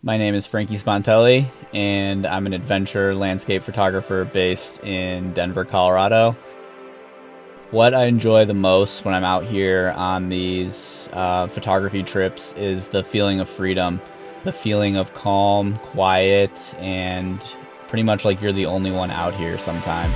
My name is Frankie Spontelli, and I'm an adventure landscape photographer based in Denver, Colorado. What I enjoy the most when I'm out here on these photography trips is the feeling of freedom, the feeling of calm, quiet, and pretty much like you're the only one out here sometimes.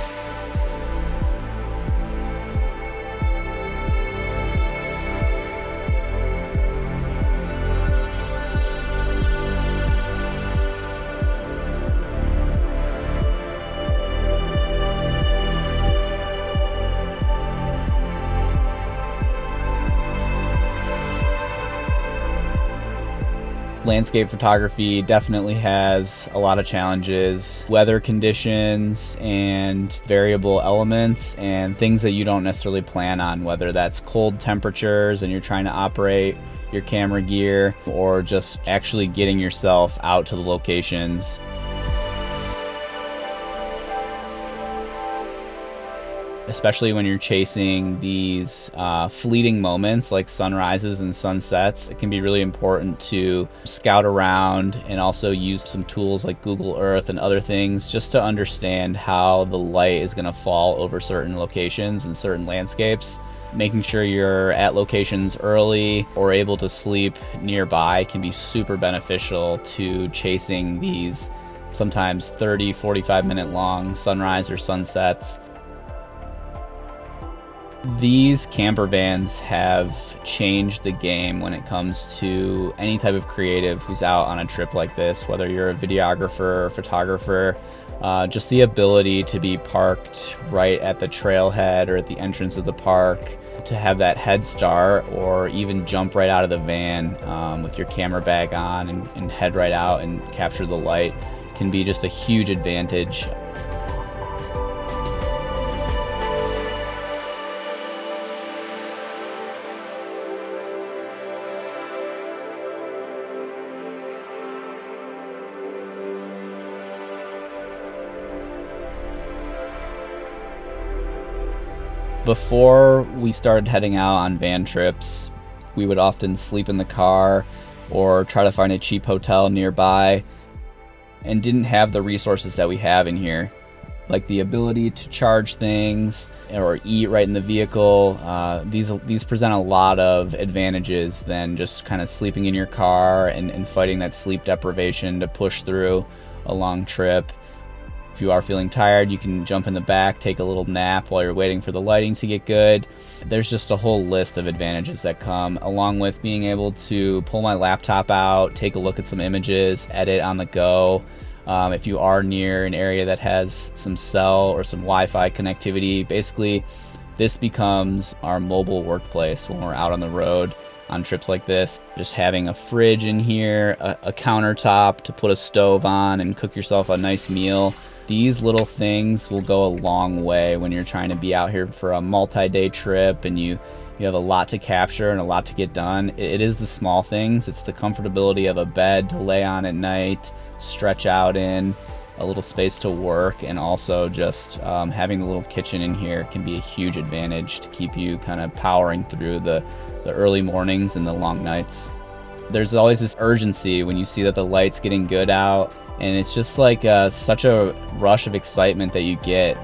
Landscape photography definitely has a lot of challenges, weather conditions and variable elements and things that you don't necessarily plan on, whether that's cold temperatures and you're trying to operate your camera gear or just actually getting yourself out to the locations. Especially when you're chasing these fleeting moments like sunrises and sunsets, it can be really important to scout around and also use some tools like Google Earth and other things just to understand how the light is going to fall over certain locations and certain landscapes. Making sure you're at locations early or able to sleep nearby can be super beneficial to chasing these sometimes 30, 45-minute long sunrise or sunsets. These campervans have changed the game when it comes to any type of creative who's out on a trip like this, whether you're a videographer or photographer. Just the ability to be parked right at the trailhead or at the entrance of the park, to have that head start or even jump right out of the van with your camera bag on and head right out and capture the light can be just a huge advantage. Before we started heading out on van trips, we would often sleep in the car or try to find a cheap hotel nearby and didn't have the resources that we have in here, like the ability to charge things or eat right in the vehicle. These present a lot of advantages than just kind of sleeping in your car and fighting that sleep deprivation to push through a long trip. If you are feeling tired, you can jump in the back, take a little nap while you're waiting for the lighting to get good. There's just a whole list of advantages that come along with being able to pull my laptop out, take a look at some images, edit on the go. If you are near an area that has some cell or some Wi-Fi connectivity, basically this becomes our mobile workplace when we're out on the road on trips like this. Just having a fridge in here, a countertop to put a stove on and cook yourself a nice meal. These little things will go a long way when you're trying to be out here for a multi-day trip and you have a lot to capture and a lot to get done. It is the small things. It's the comfortability of a bed to lay on at night, stretch out in, a little space to work, and also just having the little kitchen in here can be a huge advantage to keep you kind of powering through the early mornings and the long nights. There's always this urgency when you see that the light's getting good out, and it's just like such a rush of excitement that you get.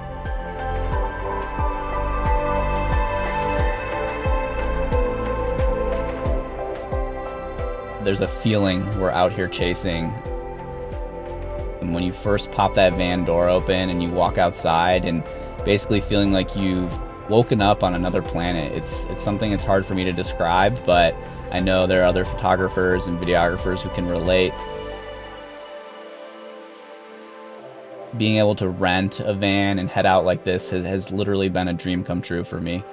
There's a feeling we're out here chasing. And when you first pop that van door open and you walk outside and basically feeling like you've woken up on another planet, it's something that's hard for me to describe, but I know there are other photographers and videographers who can relate. Being able to rent a van and head out like this has literally been a dream come true for me.